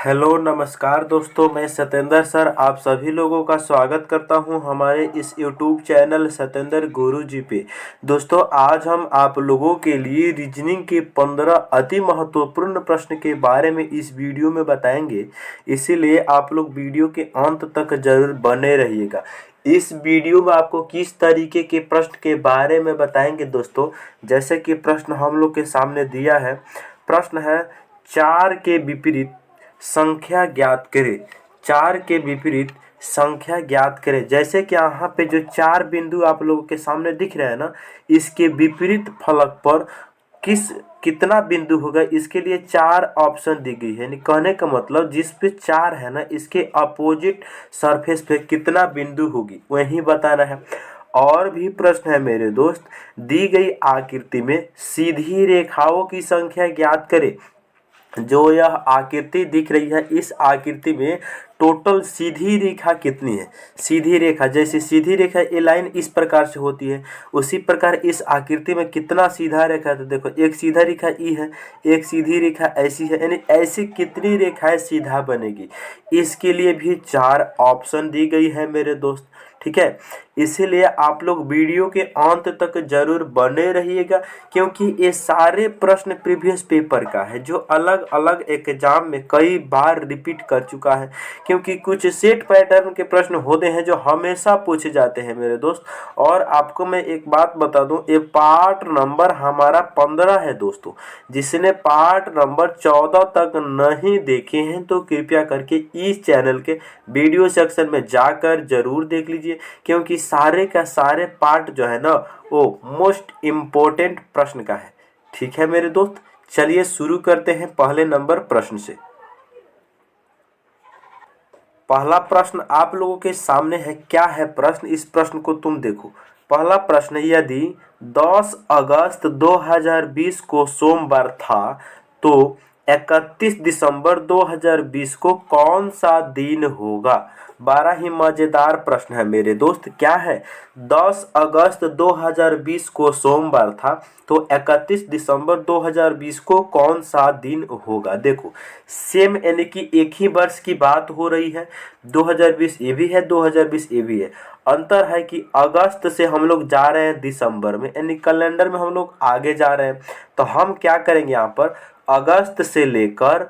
Hello नमस्कार दोस्तों, मैं सत्येंद्र सर आप सभी लोगों का स्वागत करता हूं हमारे इस यूट्यूब चैनल सत्येंद्र गुरुजी पे। दोस्तों, आज हम आप लोगों के लिए रीजनिंग के 15 अति महत्वपूर्ण प्रश्न के बारे में इस वीडियो में बताएंगे। इसीलिए आप लोग वीडियो के अंत तक जरूर बने रहिएगा। इस वीडियो में आपको किस तरीके के प्रश्न के बारे में बताएंगे दोस्तों, जैसे कि प्रश्न हम लोग के सामने दिया है। प्रश्न है 4 के विपरीत संख्या ज्ञात करें। 4 के विपरीत संख्या ज्ञात करें। जैसे कि यहाँ पे जो 4 बिंदु आप लोगों के सामने दिख रहे हैं ना, इसके विपरीत फलक पर कितना बिंदु होगा, इसके लिए 4 ऑप्शन दी गई है। यानी कहने का मतलब जिस पे 4 है ना, इसके अपोजिट सरफेस पे कितना बिंदु होगी वही बताना है। और भी प्रश्न है मेरे दोस्त, दी गई आकृति में सीधी रेखाओं की संख्या ज्ञात करें। जो यह आकृति दिख रही है, इस आकृति में टोटल सीधी रेखा कितनी है। सीधी रेखा, जैसे सीधी रेखा ये लाइन इस प्रकार से होती है, उसी प्रकार इस आकृति में कितना सीधा रेखा है। तो देखो, एक सीधा रेखा ई है, एक सीधी रेखा ऐसी है, यानी ऐसी कितनी रेखाएं सीधा बनेगी, इसके लिए भी 4 ऑप्शन दी गई है मेरे दोस्त। ठीक है, इसीलिए आप लोग वीडियो के अंत तक जरूर बने रहिएगा, क्योंकि ये सारे प्रश्न प्रीवियस पेपर का है, जो अलग अलग एग्जाम में कई बार रिपीट कर चुका है। क्योंकि कुछ सेट पैटर्न के प्रश्न होते हैं जो हमेशा पूछे जाते हैं मेरे दोस्त। और आपको मैं एक बात बता दूं, ये पार्ट नंबर हमारा 15 है दोस्तों। जिसने पार्ट नंबर 14 तक नहीं देखे हैं तो कृपया करके इस चैनल के वीडियो सेक्शन में जाकर जरूर देख लीजिए, क्योंकि सारे का सारे पार्ट जो है ना, वो मोस्ट इम्पोर्टेंट प्रश्न का है। ठीक है मेरे दोस्त, चलिए शुरू करते हैं पहले नंबर प्रश्न से। पहला प्रश्न आप लोगों के सामने है। क्या है प्रश्न, इस प्रश्न को तुम देखो। पहला प्रश्न, यदि 10 अगस्त 2020 को सोमवार था तो 31 दिसंबर 2020 को कौन सा दिन होगा। बड़ा ही मजेदार प्रश्न है मेरे दोस्त। क्या है, 10 अगस्त 2020 को सोमवार था तो 31 दिसंबर 2020 को कौन सा दिन होगा। देखो, सेम यानी कि एक ही वर्ष की बात हो रही है। 2020 ये भी है, 2020 ये भी है। अंतर है कि अगस्त से हम लोग जा रहे हैं दिसंबर में, यानी कैलेंडर में हम लोग आगे जा रहे हैं। तो हम क्या करेंगे, यहाँ पर अगस्त से लेकर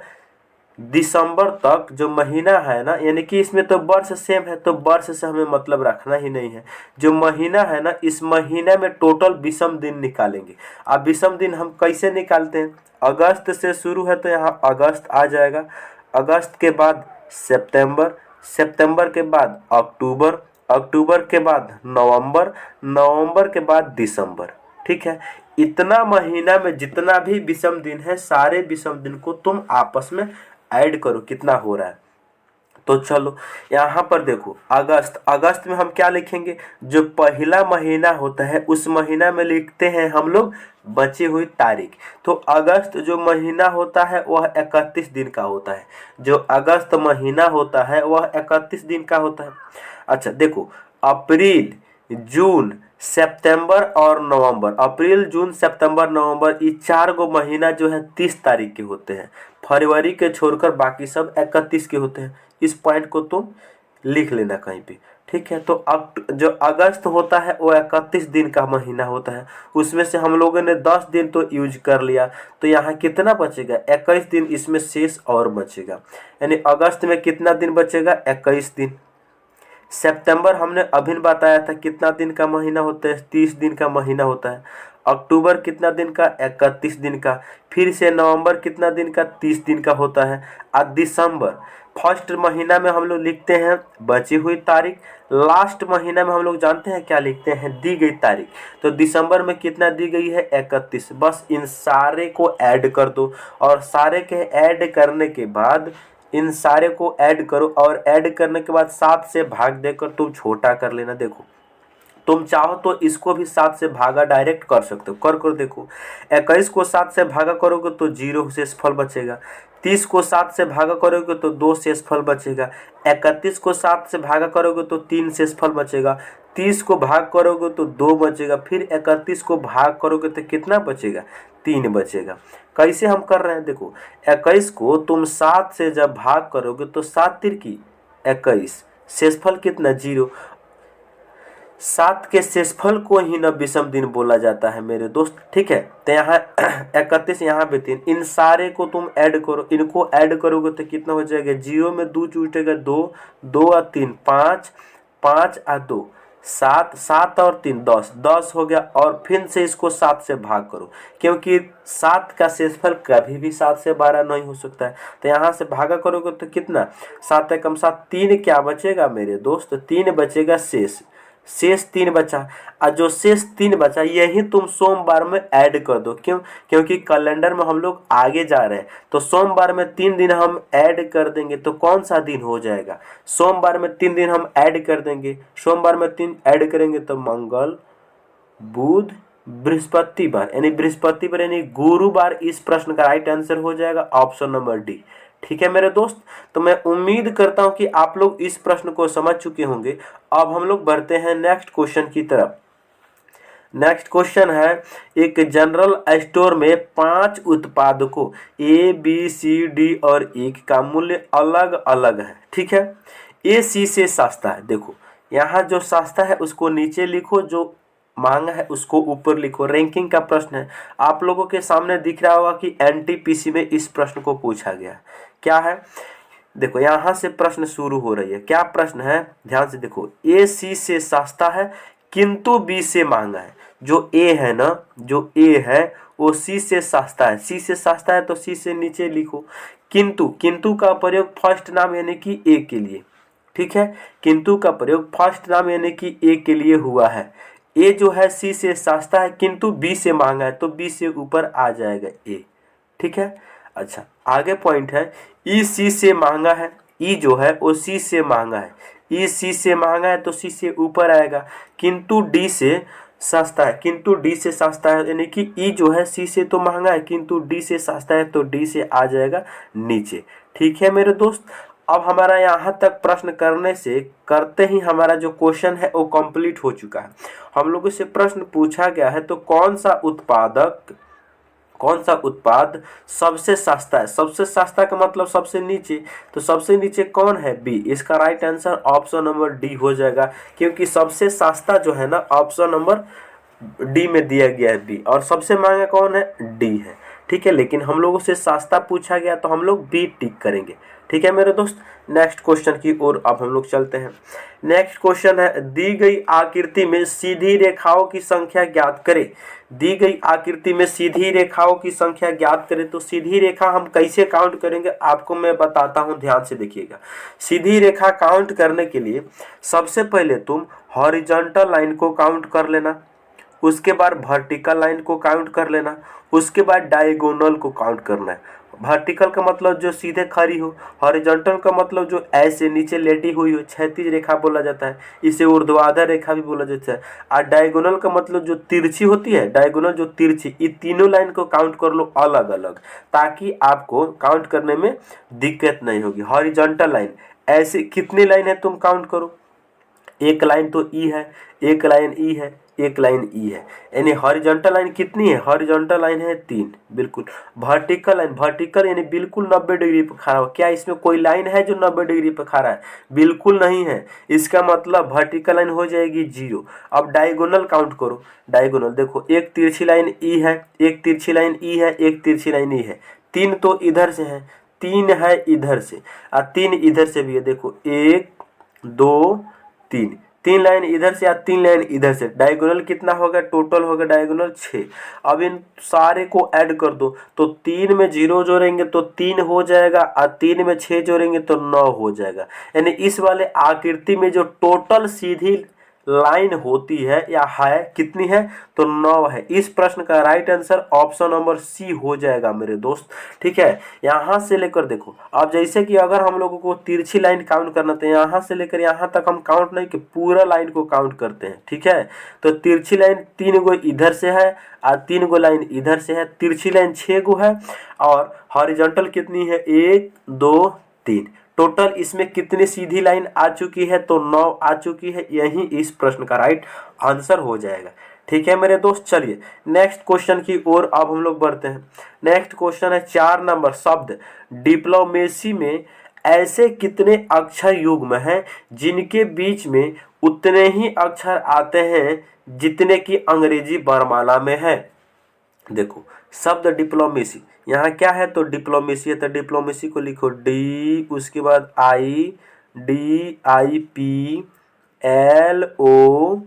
दिसंबर तक जो महीना है ना, यानी कि इसमें तो वर्ष सेम है, तो वर्ष से हमें मतलब रखना ही नहीं है। जो महीना है ना, इस महीने में टोटल विषम दिन निकालेंगे। अब विषम दिन हम कैसे निकालते हैं, अगस्त से शुरू है तो यहाँ अगस्त आ जाएगा। अगस्त के बाद सितंबर, सितंबर के बाद अक्टूबर, अक्टूबर के बाद नवंबर, नवंबर के बाद दिसंबर। ठीक है, इतना महीना में जितना भी विषम दिन है, सारे विषम दिन को तुम आपस में ऐड करो कितना हो रहा है। तो चलो यहाँ पर देखो, अगस्त, अगस्त में हम क्या लिखेंगे, जो पहला महीना होता है उस महीना में लिखते हैं हम लोग बची हुई तारीख। तो अगस्त जो महीना होता है वह 31 दिन का होता है। जो अगस्त महीना होता है वह 31 दिन का होता है। अच्छा देखो, अप्रैल, जून, सितंबर और नवंबर, अप्रैल, जून, सितंबर, नवंबर, ये 4 गो महीना जो है 30 तारीख के होते हैं। फरवरी के छोड़कर बाकी सब 31 के होते हैं। इस पॉइंट को तुम लिख लेना कहीं पे। ठीक है, तो जो अगस्त होता है वो 31 दिन का महीना होता है। उसमें से हम लोगों ने 10 दिन तो यूज कर लिया, तो यहाँ कितना बचेगा, 21 दिन इसमें शेष और बचेगा। यानी अगस्त में कितना दिन बचेगा, 21 दिन। सितंबर हमने अभी बताया था कितना दिन का महीना होता है, 30 दिन का महीना होता है। अक्टूबर कितना दिन का, 31 दिन का। फिर से नवंबर कितना दिन का, 30 दिन का होता है। और दिसंबर, फर्स्ट महीना में हम लोग लिखते हैं बची हुई तारीख, लास्ट महीना में हम लोग जानते हैं क्या लिखते हैं, दी गई तारीख। तो दिसंबर में कितना दी गई है, 31। बस इन सारे को ऐड कर दो, और सारे के ऐड करने के बाद इन सारे को ऐड करो, और ऐड करने के बाद 7 से भाग देकर तुम छोटा कर लेना। देखो, तुम चाहो तो इसको भी 7 से भागा डायरेक्ट कर सकते हो, कर देखो। 21 को 7 से भागा करोगे तो 0 शेषफल बचेगा। 30 को 7 से भागा करोगे तो 2 शेषफल बचेगा। 31 को 7 से भागा करोगे तो 3 शेषफल बचेगा। 30 को भाग करोगे तो 2 बचेगा। फिर 31 को भाग करोगे तो कितना बचेगा, 3 बचेगा। कैसे हम कर रहे हैं, देखो 21 को तुम 7 से जब भाग करोगे तो 7 तिरकी 21, शेषफल कितना 0। 7 के शेषफल को ही न विषम दिन बोला जाता है मेरे दोस्त, ठीक है। तो यहाँ 31 यहाँ पे 3, इन सारे को तुम ऐड करो, इनको ऐड करोगे तो कितना हो जाएगा, 0 में 2 छूटेगा 2, 2 और 3 5, 5 और 2 7, 7 और 3 10, 10 हो गया। और फिर से इसको 7 से भाग करो, क्योंकि 7 का शेषफल कभी भी 7 से 12 नहीं हो सकता है। तो यहाँ से भागा करोगे तो कितना, 7 एकम 7, 3 क्या बचेगा मेरे दोस्त, 3 बचेगा शेष 3 बचा। और जो शेष 3 बचा यही तुम सोमवार में ऐड कर दो, क्यों, क्योंकि कैलेंडर में हम लोग आगे जा रहे हैं। तो सोमवार में 3 दिन हम ऐड कर देंगे तो कौन सा दिन हो जाएगा, सोमवार में 3 दिन हम ऐड कर देंगे। सोमवार में 3 ऐड करेंगे तो मंगल बुध बृहस्पतिवार, यानी बृहस्पतिवार यानी गुरुवार इस प्रश्न का राइट आंसर हो जाएगा ऑप्शन नंबर डी। ठीक है मेरे दोस्त, तो मैं उम्मीद करता हूं कि आप लोग इस प्रश्न को समझ चुके होंगे। अब हम लोग बढ़ते हैं नेक्स्ट क्वेश्चन की तरफ। नेक्स्ट क्वेश्चन है, एक जनरल स्टोर में 5 उत्पादकों ए बी सी डी और ई का मूल्य अलग अलग है, ठीक है। ए सी से सस्ता है, देखो यहाँ जो सस्ता है उसको नीचे लिखो, जो महंगा है उसको ऊपर लिखो। रैंकिंग का प्रश्न है, आप लोगों के सामने दिख रहा होगा कि एनटीपीसी में इस प्रश्न को पूछा गया। क्या है, देखो यहाँ से प्रश्न शुरू हो रही है। क्या प्रश्न है, ध्यान से देखो, ए सी से सस्ता है किंतु बी से महंगा है। जो ए है ना, जो ए है वो सी से सस्ता है, सी से सस्ता है तो सी से नीचे लिखो। किंतु का प्रयोग फर्स्ट नाम यानी कि ए के लिए, ठीक है। किंतु का प्रयोग फर्स्ट नाम यानी कि ए के लिए हुआ है। ए जो है सी से सस्ता है किंतु बी से महंगा है, तो बी से ऊपर आ जाएगा ए, ठीक है। अच्छा, आगे पॉइंट है, ई सी से महंगा है, ई जो है वो सी से महंगा है, ई सी से महंगा है तो सी से ऊपर आएगा। किंतु डी से सस्ता है, किंतु डी से सस्ता है, यानी कि ई जो है सी से तो महंगा है किंतु डी से सस्ता है, तो डी से आ जाएगा नीचे, ठीक है मेरे दोस्त। अब हमारा यहाँ तक प्रश्न करते ही हमारा जो क्वेश्चन है वो कंप्लीट हो चुका है। हम लोगों से प्रश्न पूछा गया है, तो कौन सा उत्पाद सबसे सस्ता है। सबसे सस्ता का मतलब सबसे नीचे, तो सबसे नीचे कौन है, बी। इसका right answer option number D हो जाएगा, क्योंकि सबसे सस्ता जो है ना ऑप्शन नंबर डी में दिया गया है बी, और सबसे महंगा कौन है, डी है, ठीक है। लेकिन हम लोगों से सस्ता पूछा गया तो हम लोग बी टिक करेंगे, ठीक है मेरे दोस्त। नेक्स्ट क्वेश्चन की ओर अब हम लोग चलते हैं। नेक्स्ट क्वेश्चन है, दी गई आकृति में सीधी रेखाओं की संख्या ज्ञात करें। दी गई आकृति में सीधी रेखाओं की संख्या ज्ञात करें, तो सीधी रेखा हम कैसे काउंट करेंगे आपको मैं बताता हूं, ध्यान से देखिएगा। सीधी रेखा काउंट करने के लिए सबसे पहले तुम हॉरिजॉन्टल लाइन को काउंट कर लेना, उसके बाद वर्टिकल लाइन को काउंट कर लेना, उसके बाद डायगोनल को काउंट करना है। वर्टिकल का मतलब जो सीधे खड़ी हो, हॉरिजॉन्टल का मतलब जो ऐसे नीचे लेटी हुई हो, क्षैतिज रेखा बोला जाता है, इसे ऊर्ध्वाधर रेखा भी बोला जाता है। और डायगोनल का मतलब जो तिरछी होती है, डायगोनल जो तिरछी, ये तीनों लाइन को काउंट कर लो अलग अलग, ताकि आपको काउंट करने में दिक्कत नहीं होगी। हॉरिजॉन्टल लाइन ऐसे कितनी लाइन है तुम काउंट करो, एक लाइन तो ई है, एक लाइन ई है, एक लाइन ई है, यानी हॉरिजॉन्टल लाइन कितनी है, हॉरिजॉन्टल लाइन है 3, बिल्कुल। वर्टिकल लाइन, वर्टिकल यानी बिल्कुल 90 डिग्री पर खड़ा हो। क्या इसमें कोई लाइन है जो 90 डिग्री पर खड़ा है, बिल्कुल नहीं है, इसका मतलब वर्टिकल लाइन हो जाएगी 0। अब डायगोनल काउंट करो, डायगोनल देखो, एक तिरछी लाइन ई है, एक तिरछी लाइन ई है, एक तिरछी लाइन ई है, 3 तो इधर से है, 3 है इधर से, और 3 इधर से भी है, देखो 1 2 3, 3 लाइन इधर से या 3 लाइन इधर से। डायगोनल कितना होगा, टोटल होगा डायगोनल 6। अब इन सारे को ऐड कर दो, तो 3 में 0 जोड़ेंगे तो 3 हो जाएगा, और 3 में 6 जोड़ेंगे तो 9 हो जाएगा। यानी इस वाले आकृति में जो टोटल सीधी लाइन होती है या है कितनी है, तो 9 है। इस प्रश्न का right answer option number C हो जाएगा मेरे दोस्त, ठीक है। यहाँ से लेकर देखो, अब जैसे कि अगर हम लोगों को तिरछी लाइन काउंट करना, तो यहाँ से लेकर यहाँ तक हम काउंट नहीं कि पूरा लाइन को काउंट करते हैं, ठीक है। तो तिरछी लाइन 3 गो इधर से है और 3 गो लाइन इधर से है, तिरछी लाइन 6 गो है, और हॉरिजॉन्टल कितनी है, 1 2 3। टोटल इसमें कितनी सीधी लाइन आ चुकी है, तो 9 आ चुकी है। यही इस प्रश्न का राइट आंसर हो जाएगा, ठीक है मेरे दोस्त। चलिए नेक्स्ट क्वेश्चन की ओर अब हम लोग बढ़ते हैं। नेक्स्ट क्वेश्चन है 4 नंबर शब्द डिप्लोमेसी में ऐसे कितने अक्षर युग्म हैं जिनके बीच में उतने ही अक्षर आते हैं जितने की अंग्रेजी वर्णमाला में है। देखो शब्द डिप्लोमेसी, यहाँ क्या है तो डिप्लोमेसी है, तो डिप्लोमेसी को लिखो डी, उसके बाद I, D I P L O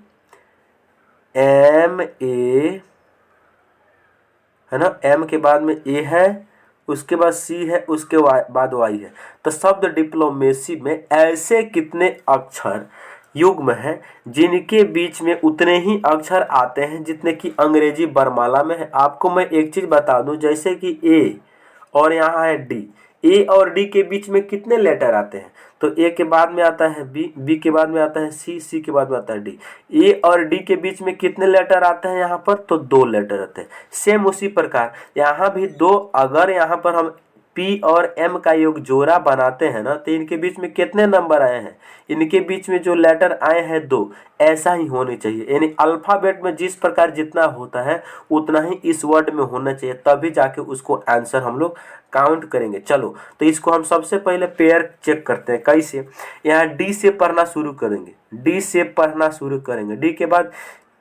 M A, है ना, एम के बाद में ए है, उसके बाद सी है, उसके बाद वाई है। तो शब्द डिप्लोमेसी में ऐसे कितने अक्षर युग्म हैं जिनके बीच में उतने ही अक्षर आते हैं जितने कि अंग्रेजी वर्णमाला में है। आपको मैं एक चीज बता दूं, जैसे कि ए और यहाँ है डी, ए और डी के बीच में कितने लेटर आते हैं तो ए के बाद में आता है बी, बी के बाद में आता है सी, सी के बाद में आता है डी। ए और डी के बीच में कितने लेटर आते हैं यहाँ पर तो 2 लेटर आते हैं। सेम उसी प्रकार यहाँ भी 2, अगर यहाँ पर हम पी और एम का योग जोड़ा बनाते हैं ना तो इनके बीच में कितने नंबर आए हैं, इनके बीच में जो लेटर आए हैं 2, ऐसा ही होने चाहिए। यानी अल्फाबेट में जिस प्रकार जितना होता है उतना ही इस वर्ड में होना चाहिए, तभी जाके उसको आंसर हम लोग काउंट करेंगे। चलो तो इसको हम सबसे पहले पेयर चेक करते हैं। कैसे, यहाँ डी से पढ़ना शुरू करेंगे, डी से पढ़ना शुरू करेंगे, डी के बाद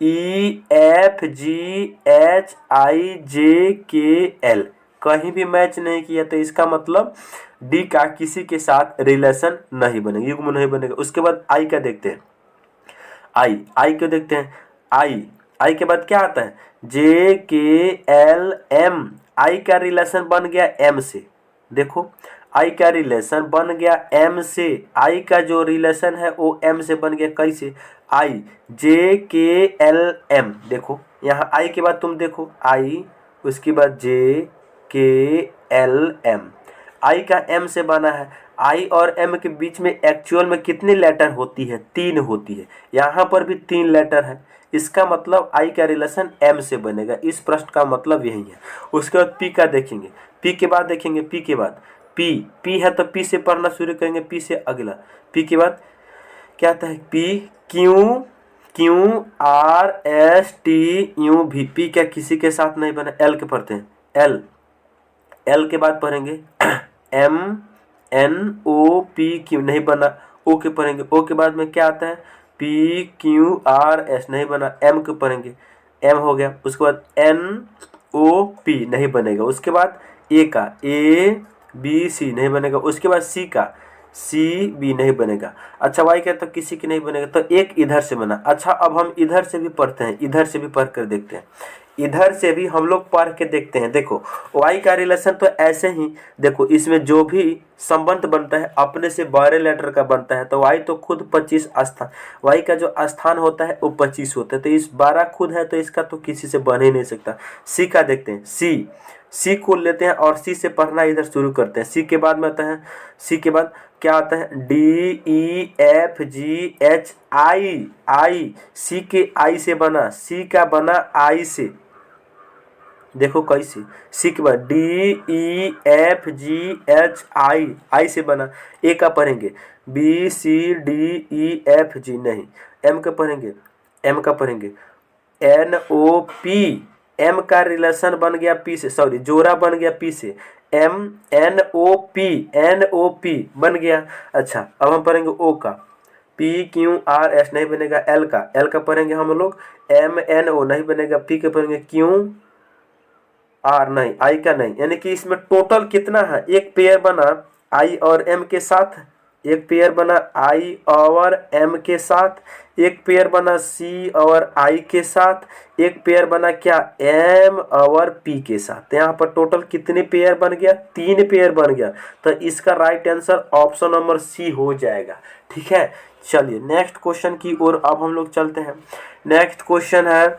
ई एफ जी एच आई जे के एल, कहीं भी मैच नहीं किया तो इसका मतलब डी का किसी के साथ रिलेशन नहीं बनेगा, युग्म नहीं बनेगा। उसके बाद आई का देखते हैं, आई, आई को देखते हैं, आई, आई के बाद क्या आता है जे के एल एम, आई का रिलेशन बन गया एम से। देखो आई का रिलेशन बन गया एम से, आई का जो रिलेशन है वो एम से बन गया। कैसे, आई जे के एल एम, देखो यहाँ आई के बाद तुम देखो आई, उसके बाद जे के एल एम, आई का एम से बना है। आई और एम के बीच में एक्चुअल में कितनी लेटर होती है, 3 होती है, यहाँ पर भी 3 लेटर है, इसका मतलब आई का रिलेशन एम से बनेगा। इस प्रश्न का मतलब यही है। उसके बाद पी का देखेंगे, पी के बाद देखेंगे, पी के बाद पी, पी है तो पी से पढ़ना शुरू करेंगे, पी से अगला, पी के बाद क्या आता है P Q, Q R S T U भी, पी क्या किसी के साथ नहीं बना। एल के पढ़ते हैं, एल, एल के बाद पढ़ेंगे M N O P Q, नहीं बना। ओ के पढ़ेंगे, ओ के बाद में क्या आता है पी क्यू आर एस, नहीं बना। एम के पढ़ेंगे, एम हो गया। उसके बाद एन ओ पी, नहीं बनेगा। उसके बाद ए का ए बी सी, नहीं बनेगा। उसके बाद सी का सी बी, नहीं बनेगा। अच्छा वाई का तो किसी की नहीं बनेगा, तो एक इधर से बना। अच्छा अब हम इधर से भी पढ़ते हैं, इधर से भी पढ़ कर देखते हैं, इधर से भी हम लोग पढ़ के देखते हैं। देखो वाई का रिलेशन तो ऐसे ही, देखो इसमें जो भी संबंध बनता है अपने से 12 लेटर का बनता है, तो वाई तो खुद 25 स्थान, वाई का जो स्थान होता है वो 25 होता है, तो इस 12 खुद है तो इसका तो किसी से बन ही नहीं सकता। सी का देखते हैं, सी, सी को लेते हैं और सी से पढ़ना इधर शुरू करते हैं। सी के बाद में आता है, सी के बाद क्या आता है D E F G H I, I, C के आई से बना, सी का बना आई से। देखो कैसे, सी के बाद D E F G H I, I से बना। ए का पढ़ेंगे B C D E F G, नहीं। एम का पढ़ेंगे, एम का पढ़ेंगे एन ओ पी, एम का रिलेशन बन गया पी से, सॉरी जोड़ा बन गया पी से, M N O P, N O P बन गया। अच्छा अब हम पढ़ेंगे ओ का, पी क्यू आर एस, नहीं बनेगा। एल का, एल का पढ़ेंगे हम लोग एम एन ओ, नहीं बनेगा। पी के पढ़ेंगे क्यू आर, नहीं। आई का नहीं, यानी कि इसमें टोटल कितना है, एक पेयर बना आई और एम के साथ, एक पेयर बना आई और एम के साथ, एक पेयर बना सी और आई के साथ, एक पेयर बना क्या एम और पी के साथ। यहाँ पर टोटल कितने पेयर बन गया, 3 पेयर बन गया। तो इसका right answer option number C हो जाएगा। ठीक है, चलिए नेक्स्ट क्वेश्चन की ओर अब हम लोग चलते हैं। नेक्स्ट क्वेश्चन है,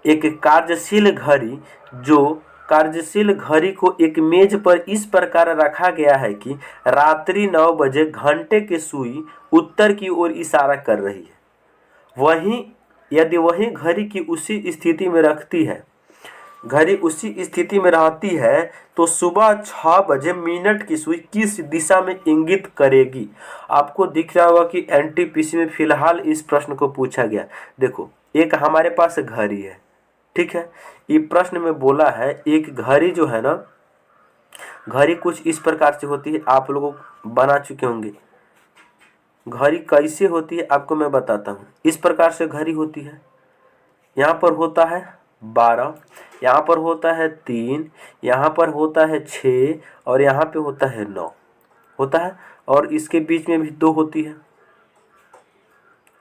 एक कार्यशील घड़ी, जो कार्यशील घड़ी को एक मेज पर इस प्रकार रखा गया है कि रात्रि 9 बजे घंटे की सुई उत्तर की ओर इशारा कर रही है। वहीं यदि वही घड़ी की उसी स्थिति में रखती है, घड़ी उसी स्थिति में रहती है तो सुबह 6 बजे मिनट की सुई किस दिशा में इंगित करेगी। आपको दिख रहा होगा कि एनटीपीसी में फिलहाल इस प्रश्न को पूछा गया। देखो एक हमारे पास घड़ी है, ठीक है। ये प्रश्न में बोला है एक घड़ी जो है ना, घड़ी कुछ इस प्रकार से होती है, आप लोग बना चुके होंगे। घड़ी कैसे होती है आपको मैं बताता हूँ। इस प्रकार से घड़ी होती है, यहाँ पर होता है 12, यहाँ पर होता है 3, यहाँ पर होता है 6 और यहाँ पे होता है 9 होता है, और इसके बीच में भी 2 होती है,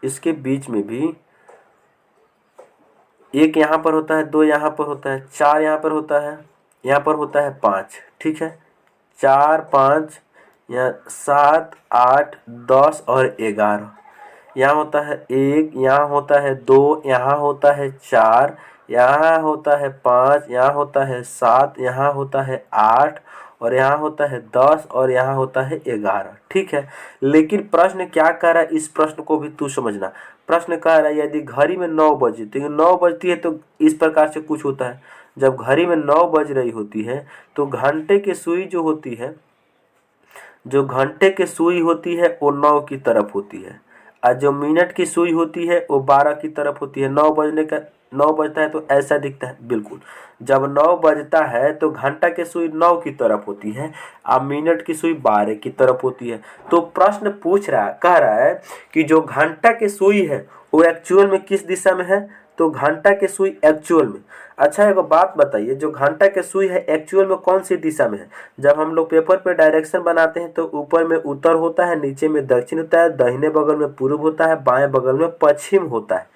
इसके बीच में भी एक यहाँ पर होता है, 2 यहाँ पर होता है, 4 यहाँ पर होता है, यहाँ पर होता है 5, ठीक है। 4 5 यहाँ 7 8 10 और 11, यहाँ होता है 1, यहाँ होता है 2, यहाँ होता है 4, यहाँ होता है 5, यहाँ होता है 7, यहाँ होता है 8 और यहाँ होता है 10 और यहाँ होता है 11, ठीक है। लेकिन प्रश्न क्या कह रहा है, इस प्रश्न को भी तू समझना। प्रश्न कह रहा है यदि घड़ी में 9 बजे, तो 9 बजती है तो इस प्रकार से कुछ होता है। जब घड़ी में 9 बज रही होती है तो घंटे की सुई जो होती है, जो घंटे की सुई होती है वो 9 की तरफ होती है, और जो मिनट की सुई होती है वो 12 की तरफ होती है। 9 बजता है तो ऐसा दिखता है, बिल्कुल। जब 9 बजता है तो घंटा की सुई 9 की तरफ होती है और मिनट की सुई 12 की तरफ होती है। तो प्रश्न कह रहा है कि जो घंटा की सुई है वो एक्चुअल में किस दिशा में है, तो घंटा की सुई एक्चुअल में। अच्छा एक बात बताइए, जो घंटा की सुई है एक्चुअल में कौन सी दिशा में है। जब हम लोग पेपर पे डायरेक्शन बनाते हैं तो ऊपर में उत्तर होता है, नीचे में दक्षिण होता है, दाहिने बगल में पूर्व होता है, बाएं बगल में पश्चिम होता है,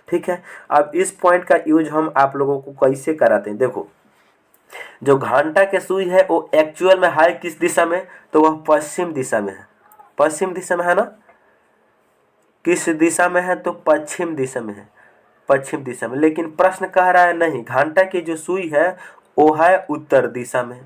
ठीक है। अब इस पॉइंट का यूज हम आप लोगों को कैसे कराते हैं, देखो। जो घंटा की सुई है वो एक्चुअल में है किस दिशा में, तो वह पश्चिम दिशा में है। पश्चिम दिशा में है ना, किस दिशा में है, तो पश्चिम दिशा में है, पश्चिम दिशा में। लेकिन प्रश्न कह रहा है नहीं, घंटा की जो सुई है वो है उत्तर दिशा में,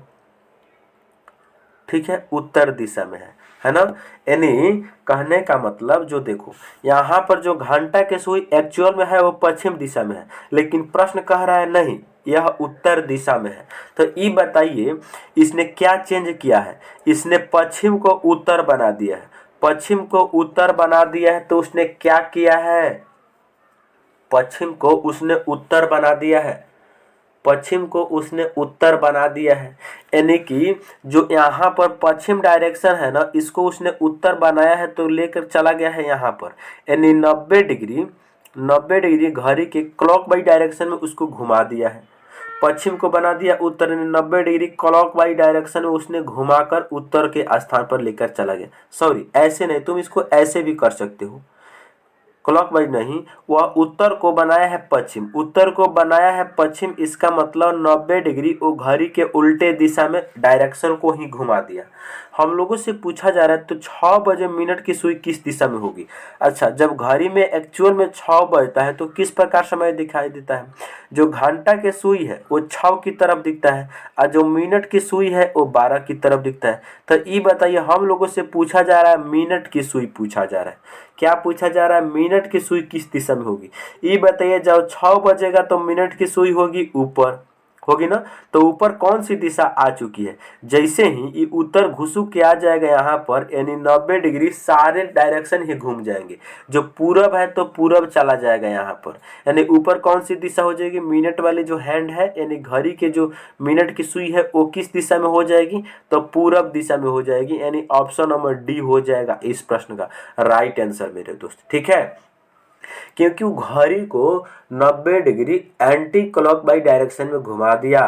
ठीक है, उत्तर दिशा में है ना। यानी कहने का मतलब जो देखो, यहाँ पर जो घंटा की सुई एक्चुअल में है वो पश्चिम दिशा में है, लेकिन प्रश्न कह रहा है नहीं यह उत्तर दिशा में है। तो ये बताइए इसने क्या चेंज किया है, इसने पश्चिम को उत्तर बना दिया है। पश्चिम को उत्तर बना दिया है तो उसने क्या किया है, पश्चिम को उसने उत्तर बना दिया है, पश्चिम को उसने उत्तर बना दिया है। यानी कि जो यहाँ पर पश्चिम डायरेक्शन है ना, इसको उसने उत्तर बनाया है तो लेकर चला गया है यहाँ पर, यानी 90 डिग्री घड़ी के क्लॉकवाइज डायरेक्शन में उसको घुमा दिया है। पश्चिम को बना दिया उत्तर, यानी 90 डिग्री क्लॉकवाइज डायरेक्शन में उसने घुमाकर उत्तर के स्थान पर लेकर चला गया। सॉरी ऐसे नहीं, तुम इसको ऐसे भी कर सकते हो, क्लॉकवाइज नहीं, वह उत्तर को बनाया है पश्चिम, उत्तर को बनाया है पश्चिम, इसका मतलब 90 डिग्री वो घड़ी के उल्टे दिशा में डायरेक्शन को ही घुमा दिया। हम लोगों से पूछा जा रहा है तो 6 बजे मिनट की सुई किस दिशा में होगी। अच्छा जब घड़ी में एक्चुअल में 6 बजता है तो किस प्रकार समय दिखाई देता है, जो घंटा की सुई है वो 6 की तरफ दिखता है और जो मिनट की सुई है वो 12 की तरफ दिखता है। तो ये बताइए हम लोगों से पूछा जा रहा है मिनट की सुई पूछा जा रहा है, क्या पूछा जा रहा है, मिनट की सुई किस दिशा में होगी। ये बताइए जब 6 बजेगा तो मिनट की सुई होगी ऊपर, होगी ना, तो ऊपर कौन सी दिशा आ चुकी है। जैसे ही ये उत्तर घुसुक के आ जाएगा यहाँ पर, यानी 90 डिग्री सारे डायरेक्शन ही घूम जाएंगे। जो पूरब है तो पूरब चला जाएगा यहाँ पर, यानी ऊपर कौन सी दिशा हो जाएगी, मिनट वाली जो हैंड है यानी घड़ी के जो मिनट की सुई है वो किस दिशा में हो जाएगी, तो पूरब दिशा में हो जाएगी। यानी ऑप्शन नंबर डी हो जाएगा इस प्रश्न का राइट आंसर मेरे दोस्त, ठीक है। क्योंकि वो घड़ी को 90 डिग्री एंटी क्लॉकवाइज डायरेक्शन में घुमा दिया,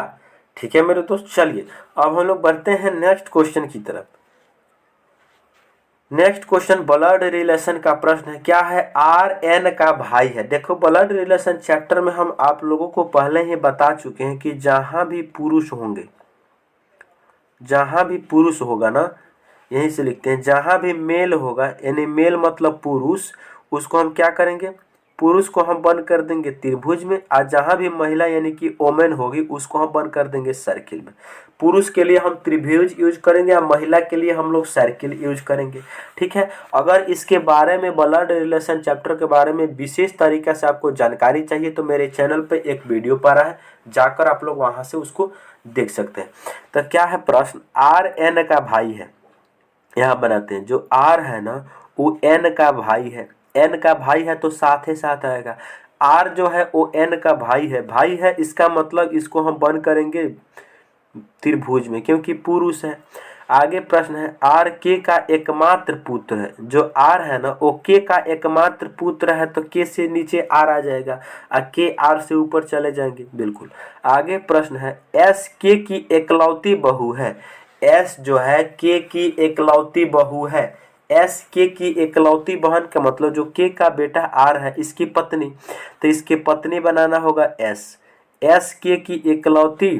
ठीक है मेरे दोस्त। चलिए अब हम लोग बढ़ते हैं नेक्स्ट क्वेश्चन की तरफ। नेक्स्ट क्वेश्चन ब्लड रिलेशन का प्रश्न है, क्या है, आर एन का भाई है। देखो ब्लड रिलेशन चैप्टर में हम आप लोगों को पहले ही बता चुके हैं कि जहां भी पुरुष होंगे, जहां भी पुरुष होगा ना, यहीं से लिखते हैं, जहां भी मेल होगा यानी मेल मतलब पुरुष, उसको हम क्या करेंगे, पुरुष को हम बंद कर देंगे त्रिभुज में, और जहां भी महिला यानी कि ओमेन होगी उसको हम बंद कर देंगे सर्किल में। पुरुष के लिए हम त्रिभुज यूज करेंगे और महिला के लिए हम लोग सर्किल यूज करेंगे, ठीक है। अगर इसके बारे में ब्लड रिलेशन चैप्टर के बारे में विशेष तरीके से आपको जानकारी चाहिए तो मेरे चैनल पे एक वीडियो पड़ा है, जाकर आप लोग वहां से उसको देख सकते हैं। तो क्या है प्रश्न, आर एन का भाई है, यहाँ बनाते हैं, जो आर है ना वो एन का भाई है, एन का भाई है तो साथ ही साथ आएगा। आर जो है वो एन का भाई है, इसका मतलब इसको हम बंद करेंगे त्रिभुज में क्योंकि पुरुष है। आगे प्रश्न है आर के का एकमात्र पुत्र है। जो आर है ना वो के का एकमात्र पुत्र है, तो के से नीचे आर आ जाएगा और के आर से ऊपर चले जाएंगे बिल्कुल। आगे प्रश्न है एस के की एकलौती बहू है। एस जो है के की एकलौती बहू है। एस के की एकलौती बहन का मतलब जो के का बेटा आर है इसकी पत्नी, तो इसकी पत्नी बनाना होगा एस। एस के की एकलौती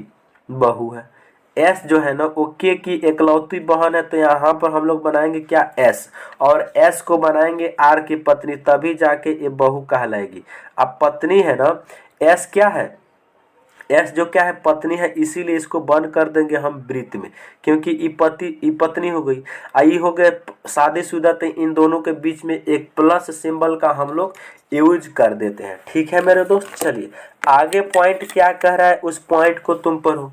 बहू है। एस जो है ना वो के की एकलौती बहन है, तो यहाँ पर हम लोग बनाएंगे क्या एस, और एस को बनाएंगे आर की पत्नी, तभी जाके ये बहू कहलाएगी। अब पत्नी है ना, एस क्या है, एस जो क्या है पत्नी है, इसीलिए इसको बंद कर देंगे हम वृत्त में क्योंकि ई पत्नी हो गई, आई हो गए शादीशुदा, तो इन दोनों के बीच में एक प्लस सिंबल का हम लोग यूज कर देते हैं। ठीक है मेरे दोस्त, चलिए आगे पॉइंट क्या कह रहा है उस पॉइंट को तुम पढ़ो।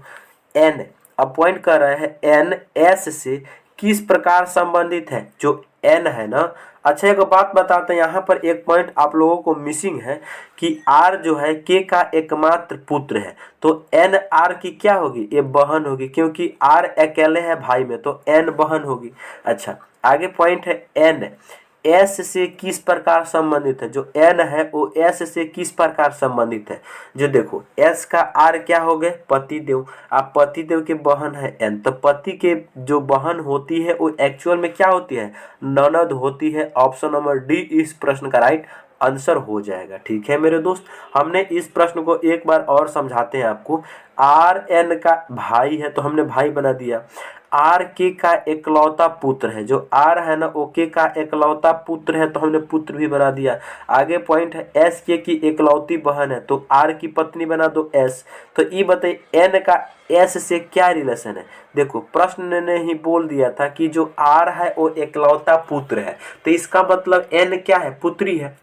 एन अब पॉइंट कर रहा है एन एस से किस प्रकार संबंधित है। जो एन है ना, अच्छा एक बात बताते हैं, यहाँ पर एक पॉइंट आप लोगों को मिसिंग है कि आर जो है के का एकमात्र पुत्र है, तो एन आर की क्या होगी, ये बहन होगी क्योंकि आर अकेले है भाई में, तो एन बहन होगी। अच्छा आगे पॉइंट है एन एस से किस प्रकार संबंधित है। जो एन है वो एस से किस प्रकार संबंधित है। जो देखो एस का आर क्या हो गए पतिदेव, आप पतिदेव के बहन है एन, तो पति के जो बहन होती है वो एक्चुअल में क्या होती है, ननद होती है। ऑप्शन नंबर डी इस प्रश्न का राइट आंसर हो जाएगा। ठीक है मेरे दोस्त, हमने इस प्रश्न को एक बार और समझाते हैं आपको। आर एन का भाई है तो हमने भाई बना दिया। आर के का एकलौता पुत्र है, जो आर है ना वो के का एकलौता पुत्र है, तो हमने पुत्र भी बना दिया। आगे पॉइंट है एस के की एकलौती बहन है, तो आर की पत्नी बना दो एस। तो ये बताइए एन का एस से क्या रिलेशन है। देखो प्रश्न ने ही बोल दिया था कि जो आर है वो एकलौता पुत्र है, तो इसका मतलब एन क्या है, पुत्री है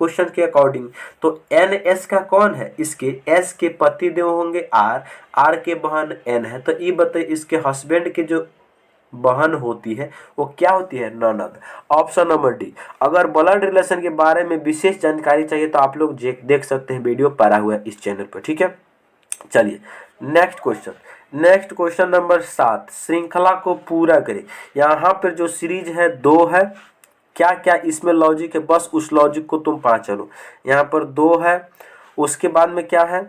क्वेश्चन के अकॉर्डिंग। तो एन एस का कौन है, इसके एस के पति देव होंगे आर, आर के बहन एन है, तो ये बताइए इसके हस्बैंड के जो बहन होती है वो क्या होती है, ननद। Option number D. अगर ब्लड रिलेशन के बारे में विशेष जानकारी चाहिए तो आप लोग देख सकते हैं, वीडियो पड़ा हुआ है इस चैनल पर। ठीक है चलिए नेक्स्ट क्वेश्चन नंबर 7, श्रृंखला को पूरा करें। यहाँ पर जो सीरीज है 2 है, क्या क्या इसमें लॉजिक है, बस उस लॉजिक को तुम पा चलो। यहाँ पर 2 है, उसके बाद में क्या है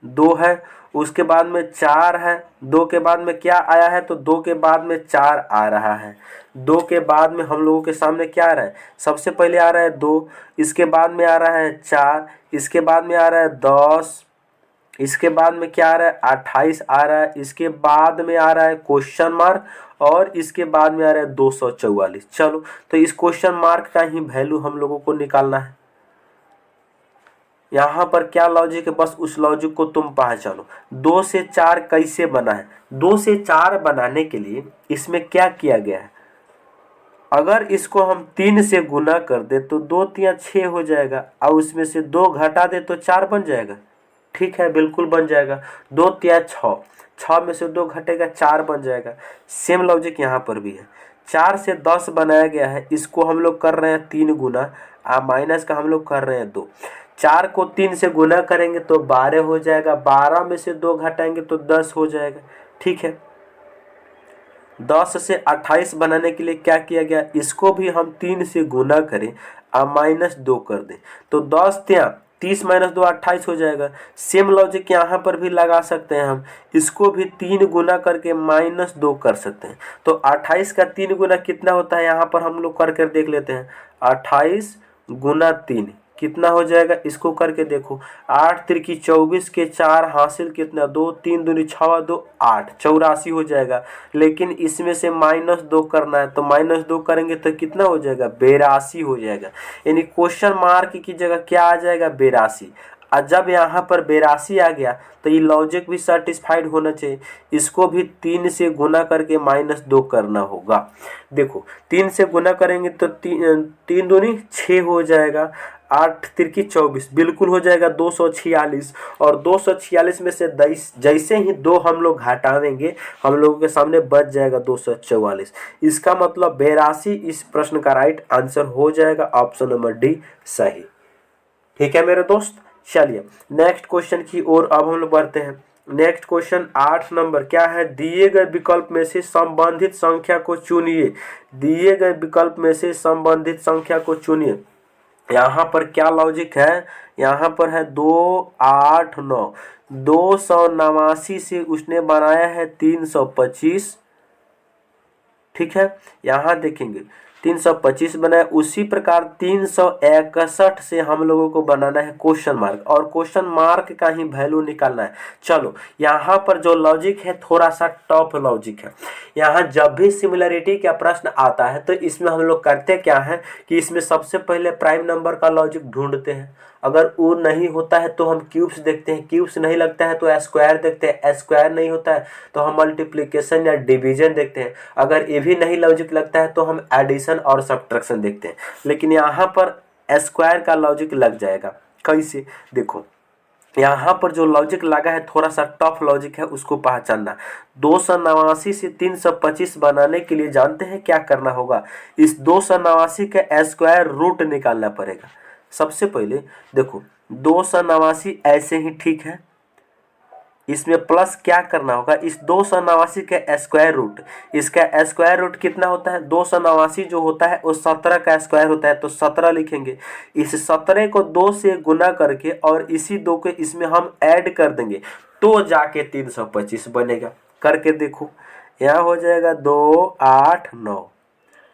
2 है, उसके बाद में 4 है, 2 के बाद में क्या आया है, तो 2 के बाद में 4 आ रहा है। 2 के बाद में हम लोगों के सामने क्या आ रहा है, सबसे पहले आ रहा है 2, इसके बाद में आ रहा है 4, इसके बाद में आ रहा है 10, इसके बाद में क्या आ रहा है 28 आ रहा है, इसके बाद में आ रहा है क्वेश्चन मार्क, और इसके बाद में आ रहा है 244। चलो तो इस क्वेश्चन मार्क का ही वैल्यू हम लोगों को निकालना है। यहाँ पर क्या लॉजिक है, बस उस लॉजिक को तुम पहचानो। 2 से 4 कैसे बना है, 2 से 4 बनाने के लिए इसमें क्या किया गया है, अगर इसको हम 3 से गुना कर दे तो 2 3 6 हो जाएगा, और उसमें से 2 घटा दे तो 4 बन जाएगा। ठीक है बिल्कुल बन जाएगा। 2 3 6, 6 में से 2 घटेगा 4 बन जाएगा। सेम लॉजिक यहाँ पर भी है। 4 से 10 बनाया गया है, इसको हम लोग कर रहे हैं 3 गुना, माइनस का हम लोग कर रहे हैं 2। 4 को 3 से गुना करेंगे तो 12 हो जाएगा, 12 में से 2 घटाएंगे तो 10 हो जाएगा। ठीक है 10 से 28 बनाने के लिए क्या किया गया, इसको भी हम 3 से गुना करें और -2 कर दें, तो 10 3 30 - 2 28 हो जाएगा। सेम लॉजिक यहाँ पर भी लगा सकते हैं हम, इसको भी 3 गुना करके -2 कर सकते हैं। तो 28 का 3 गुना कितना होता है, यहाँ पर हम लोग करके देख लेते हैं। 28 गुना 3 कितना हो जाएगा, इसको करके देखो। 8 त्रिकी 24 के 4 हासिल कितना, 2 3 दूनी 6 2 8, 84 हो जाएगा। लेकिन इसमें से -2 करना है, तो -2 करेंगे तो कितना हो जाएगा, 82 हो जाएगा। यानी क्वेश्चन मार्क की जगह क्या आ जाएगा, 82। और जब यहाँ पर 82 आ गया तो ये लॉजिक भी सेटिस्फाइड होना चाहिए, इसको भी 3 से गुना करके -2 करना होगा। देखो 3 से गुना करेंगे तो 3 दूनी 6 हो जाएगा, 8 तिरकी 24 बिल्कुल हो जाएगा 246, और 246 में से जैसे ही 2 हम लोग घटावेंगे हम लोगों के सामने बच जाएगा 244। इसका मतलब 82 इस प्रश्न का राइट आंसर हो जाएगा। ऑप्शन नंबर डी सही। ठीक है मेरे दोस्त। चलिए नेक्स्ट क्वेश्चन की ओर अब हम लोग बढ़ते हैं। नेक्स्ट क्वेश्चन 8 नंबर क्या है, दिए गए विकल्प में से संबंधित संख्या को चुनिए। दिए गए विकल्प में से संबंधित संख्या को चुनिए। यहाँ पर क्या लॉजिक है, यहाँ पर है 2 8 9, 289 से उसने बनाया है 325। ठीक है, यहाँ देखेंगे 325 बनाया, उसी प्रकार 361 से हम लोगों को बनाना है क्वेश्चन मार्क, और क्वेश्चन मार्क का ही वैल्यू निकालना है। चलो यहाँ पर जो लॉजिक है थोड़ा सा टफ लॉजिक है। यहाँ जब भी सिमिलरिटी का प्रश्न आता है तो इसमें हम लोग करते क्या है कि इसमें सबसे पहले प्राइम नंबर का लॉजिक ढूंढते हैं। अगर वो नहीं होता है तो हम क्यूब्स देखते हैं, क्यूब्स नहीं लगता है तो स्क्वायर देखते हैं, स्क्वायर नहीं होता है तो हम मल्टीप्लिकेशन या डिवीजन देखते हैं, अगर ये भी नहीं लॉजिक लगता है तो हम एडिशन और सब्ट्रैक्शन देखते हैं। लेकिन यहाँ पर स्क्वायर का लॉजिक लग जाएगा। कैसे, देखो यहाँ पर जो लॉजिक लगा है थोड़ा सा टफ लॉजिक है, उसको पहचानना। 289 से 325 बनाने के लिए जानते हैं क्या करना होगा, इस 289 का स्क्वायर रूट निकालना पड़ेगा। सबसे पहले देखो 289 ऐसे ही ठीक है, इसमें प्लस क्या करना होगा, इस 289 का स्क्वायर रूट, इसका स्क्वायर रूट कितना होता है, 289 जो होता है वो 17 का स्क्वायर होता है, तो 17 लिखेंगे। इस 17 को 2 से गुना करके और इसी 2 के इसमें हम ऐड कर देंगे तो जाके 325 बनेगा। करके देखो, यहाँ हो जाएगा 2 8 9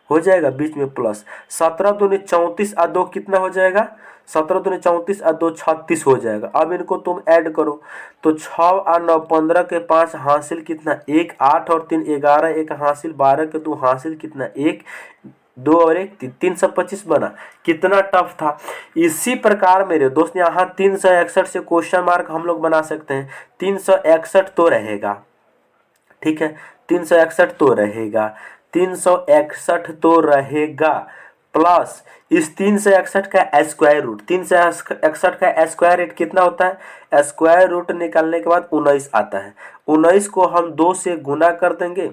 हो जाएगा, बीच में प्लस 17 दूनी 34 और 2 कितना हो जाएगा, 17 दूनी 34 और 2 36 हो जाएगा। अब इनको तुम ऐड करो तो 6 और 9 15 के 5 हासिल कितना 1, 8 और 3 11, 1 हासिल 12 के 2 हासिल कितना 1, 2 और 1 325 बना। कितना टफ था। इसी प्रकार मेरे दोस्त यहाँ 361 से क्वेश्चन मार्क हम लोग बना सकते हैं। 361 तो रहेगा, ठीक है, 361 तो रहेगा, 361 तो रहेगा, प्लस इस 361 का स्क्वायर रूट, 361 का स्क्वायर रूट कितना होता है, स्क्वायर रूट निकालने के बाद 19 आता है। 19 को हम 2 से गुना कर देंगे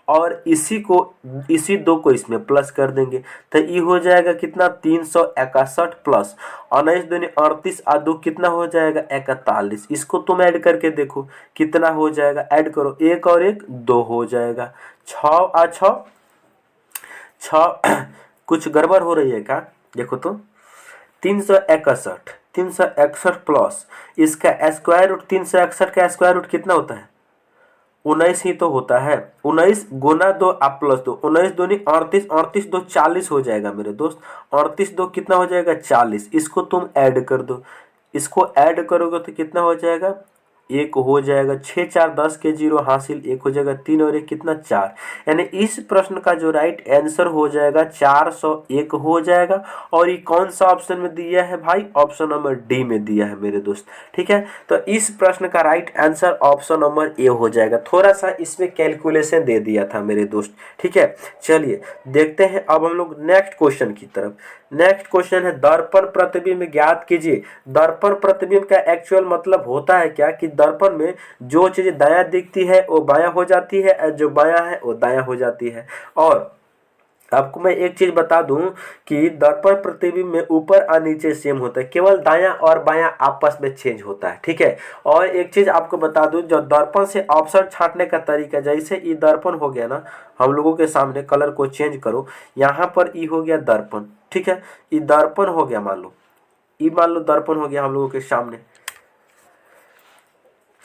और इसी 2 को इसमें प्लस कर देंगे, तो ये हो जाएगा कितना 361 प्लस 19 दूनी 38 और 2 कितना हो जाएगा 41। इसको तुम ऐड करके देखो कितना हो जाएगा, ऐड करो 1 और 1 2 हो जाएगा, 6 और 6 कुछ गड़बड़ हो रही है क्या, देखो तो 361 प्लस इसका स्क्वायर रूट, 361 का स्क्वायर रूट कितना होता है 19 ही तो होता है। 19 गुना 2 आप प्लस 2, 19 दूनी 38, 38 2 40 हो जाएगा मेरे दोस्त, 38 2 कितना हो जाएगा 40। इसको तुम ऐड कर दो, इसको ऐड करोगे तो कितना हो जाएगा 1 हो जाएगा, 6 4 10 के 0 हासिल 1 हो जाएगा, 3 और 1 कितना 4। यानी इस प्रश्न का जो राइट आंसर हो जाएगा 401 हो जाएगा। और ये कौन सा ऑप्शन में दिया है भाई, ऑप्शन नंबर डी में दिया है मेरे दोस्त। ठीक है, तो इस प्रश्न का right answer option number A हो जाएगा। थोड़ा सा इसमें कैलकुलेशन दे दिया था मेरे दोस्त। ठीक है, चलिए देखते हैं अब हम लोग नेक्स्ट क्वेश्चन की तरफ। नेक्स्ट क्वेश्चन है दर्पण प्रतिबिंब ज्ञात कीजिए। दर्पण प्रतिबिंब का एक्चुअल मतलब होता है क्या कि दर्पण में जो चीज दायां दिखती है वो बायां हो जाती है और जो बायां है वो दायां हो जाती है। और आपको मैं एक चीज बता दूं कि दर्पण प्रतिबिंब में ऊपर और नीचे सेम होता है, केवल दायां और बायां आपस में चेंज होता है। ठीक है, और एक चीज आपको बता दूं, जो दर्पण से अवसर छांटने का तरीका, जैसे ये दर्पण हो गया ना, हम लोगों के सामने, कलर को चेंज करो, यहाँ पर ये हो गया दर्पण। ठीक है, ये दर्पण हो गया, मान लो दर्पण हो गया हम लोगों के सामने।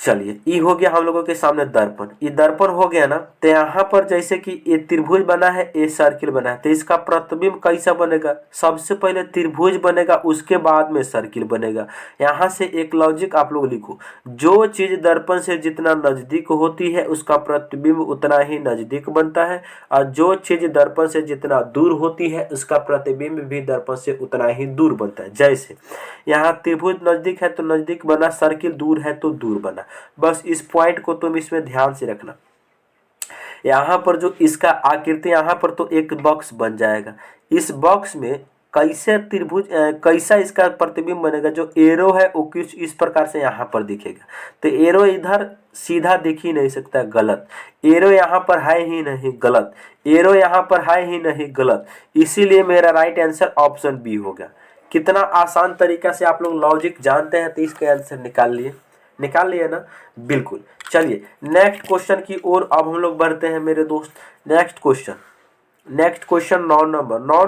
चलिए ये हो गया हम लोगों के सामने दर्पण, ये दर्पण हो गया ना, तो यहाँ पर जैसे कि ये त्रिभुज बना है, ये सर्किल बना है, तो इसका प्रतिबिंब कैसा बनेगा, सबसे पहले त्रिभुज बनेगा उसके बाद में सर्किल बनेगा। यहाँ से एक लॉजिक आप लोग लिखो, जो चीज दर्पण से जितना नजदीक होती है उसका प्रतिबिंब उतना ही नजदीक बनता है, और जो चीज दर्पण से जितना दूर होती है उसका प्रतिबिंब भी दर्पण से उतना ही दूर बनता है। जैसे यहाँ त्रिभुज नजदीक है तो नजदीक बना, सर्किल दूर है तो दूर बना। बस इस पॉइंट को तुम इसमें ध्यान से रखना। यहाँ पर जो इसका आकृति, यहाँ पर तो एक बॉक्स बन जाएगा, इस बॉक्स में कैसे त्रिभुज कैसा इसका प्रतिबिंब बनेगा, जो एरो है वो कुछ इस प्रकार से यहाँ पर दिखेगा। तो एरो इधर सीधा दिख ही नहीं सकता, गलत। एरो यहाँ पर है ही नहीं, गलत। एरो यहाँ पर है ही नहीं, गलत। इसीलिए मेरा राइट आंसर ऑप्शन बी होगा। कितना आसान तरीका से आप लोग लॉजिक जानते हैं तो इसका आंसर निकाल लिए ना। बिल्कुल। चलिए नेक्स्ट क्वेश्चन की ओर अब हम लोग बढ़ते हैं मेरे दोस्त। Next question 9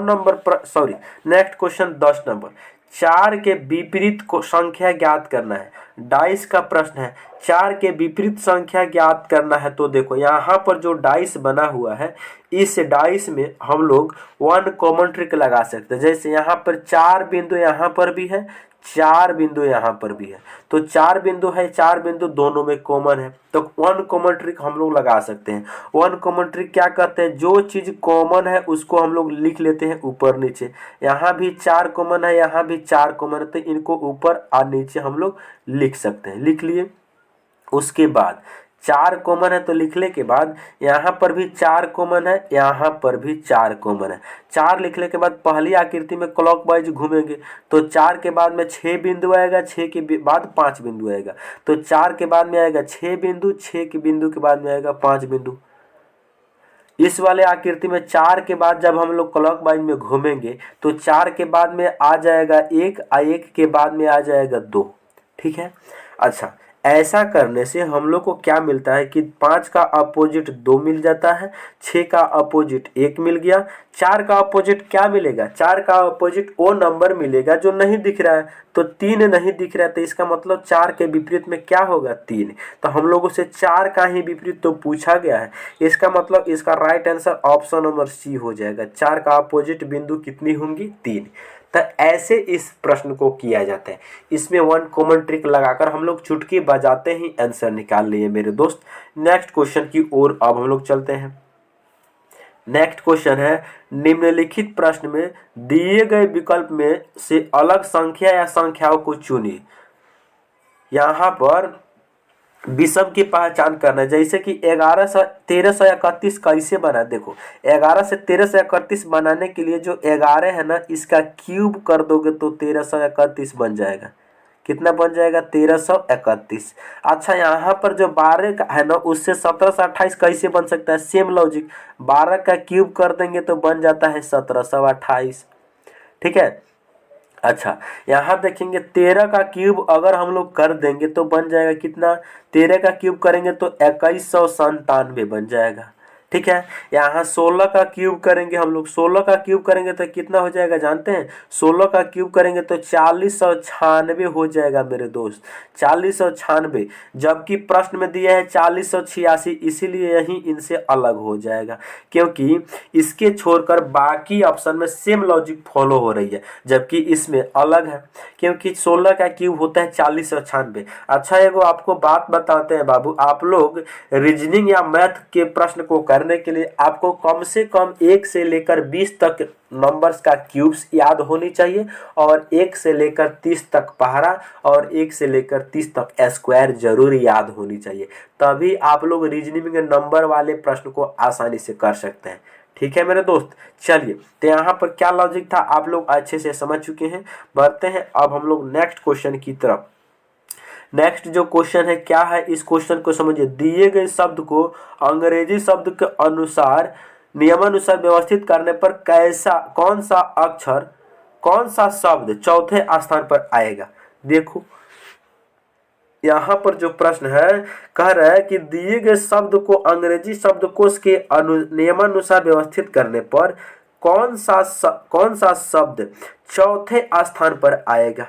number sorry next question 10 number. 4 के विपरीत को संख्या ज्ञात करना है, डाइस का प्रश्न है। 4 के विपरीत संख्या ज्ञात करना है तो देखो यहाँ पर जो डाइस बना हुआ है इस डाइस में हम लोग वन कॉमन ट्रिक लगा सकते हैं। जैसे यहाँ पर 4 बिंदु यहाँ पर भी है, 4 बिंदु यहाँ पर भी है, तो 4 बिंदु है, 4 बिंदु दोनों में कॉमन है, तो वन कॉमन ट्रिक हम लोग लगा सकते हैं। वन कॉमन ट्रिक क्या कहते हैं, जो चीज कॉमन है उसको हम लोग लिख लेते हैं ऊपर नीचे। यहाँ भी 4 कॉमन है, यहाँ भी 4 कॉमन है, तो इनको ऊपर और नीचे हम लोग लिख सकते हैं। लिख लिए। उसके बाद 4 कॉमन है तो लिखने के बाद यहाँ पर भी 4 कॉमन है, यहाँ पर भी 4 कॉमन है। 4 लिखने के बाद पहली आकृति में क्लॉकवाइज घूमेंगे तो 4 के बाद में 6 बिंदु आएगा, 6 के बाद 5 बिंदु आएगा, तो 4 के बाद में आएगा 6 बिंदु, 6 के बिंदु के बाद में आएगा 5 बिंदु। इस वाले आकृति में 4 के बाद जब हम लोग क्लॉकवाइज में घूमेंगे तो 4 के बाद में आ जाएगा 1 और 1 के बाद में आ जाएगा 2। ठीक है। अच्छा, ऐसा करने से हम लोग को क्या मिलता है कि 5 का अपोजिट 2 मिल जाता है, 6 का अपोजिट 1 मिल गया। 4 का अपोजिट क्या मिलेगा, 4 का अपोजिट वो नंबर मिलेगा जो नहीं दिख रहा है, तो 3 नहीं दिख रहा है, तो इसका मतलब 4 के विपरीत में क्या होगा, 3। तो हम लोगों से 4 का ही विपरीत तो पूछा गया है, इसका मतलब इसका right answer option number C हो जाएगा। 4 का अपोजिट बिंदु कितनी होंगी, 3। तो ऐसे इस प्रश्न को किया जाता है। इसमें वन कॉमन ट्रिक लगाकर हम लोग चुटकी बजाते ही आंसर निकाल लिए मेरे दोस्त। नेक्स्ट क्वेश्चन की ओर अब हम लोग चलते हैं। नेक्स्ट क्वेश्चन है, निम्नलिखित प्रश्न में दिए गए विकल्प में से अलग संख्या या संख्याओं को चुनिए। यहाँ पर विषम की पहचान करना है। जैसे कि 1331 कैसे बना, देखो 11 से 1331 बनाने के लिए जो 11 है ना, इसका क्यूब कर दोगे तो 1331 बन जाएगा। कितना बन जाएगा, 1331। अच्छा, यहाँ पर जो 12 का है ना, उससे 1728 कैसे बन सकता है, सेम लॉजिक, 12 का क्यूब कर देंगे तो बन जाता है 1728। ठीक है। अच्छा, यहाँ देखेंगे 13 का क्यूब अगर हम लोग कर देंगे तो बन जाएगा कितना, 13 का क्यूब करेंगे तो 2197 बन जाएगा। ठीक है। यहाँ 16 का क्यूब करेंगे हम लोग, 16 का क्यूब करेंगे तो कितना हो जाएगा जानते हैं, 16 का क्यूब करेंगे तो 4096 हो जाएगा मेरे दोस्त, 4096। जबकि प्रश्न में दिया है 4086, इसीलिए यही इनसे अलग हो जाएगा, क्योंकि इसके छोड़कर बाकी ऑप्शन में सेम लॉजिक फॉलो हो रही है, जबकि इसमें अलग है, क्योंकि 16 का क्यूब होता है 4096। अच्छा, एगो आपको बात बताते हैं बाबू, आप लोग रीजनिंग या मैथ के प्रश्न को करने के लिए आपको कम से कम 1 से लेकर 20 तक नंबर्स का क्यूब्स याद होनी चाहिए, और 1 से लेकर 30 तक पहाड़ा, और 1 से लेकर 30 तक स्क्वायर जरूर याद होनी चाहिए, तभी आप लोग रीजनिंग के नंबर वाले प्रश्न को आसानी से कर सकते हैं। ठीक है मेरे दोस्त। चलिए, तो यहाँ पर क्या लॉजिक था आप लोग अच्छे से समझ चुके हैं। बढ़ते हैं अब हम लोग नेक्स्ट क्वेश्चन की तरफ। नेक्स्ट जो क्वेश्चन है क्या है, इस क्वेश्चन को समझिए। दिए गए शब्द को अंग्रेजी शब्द के अनुसार नियमानुसार व्यवस्थित करने पर कौन सा अक्षर, कौन सा शब्द चौथे स्थान पर आएगा। देखो यहाँ पर जो प्रश्न है, कह रहा है कि दिए गए शब्द को अंग्रेजी शब्दकोश के नियमानुसार व्यवस्थित करने पर कौन सा शब्द चौथे स्थान पर आएगा।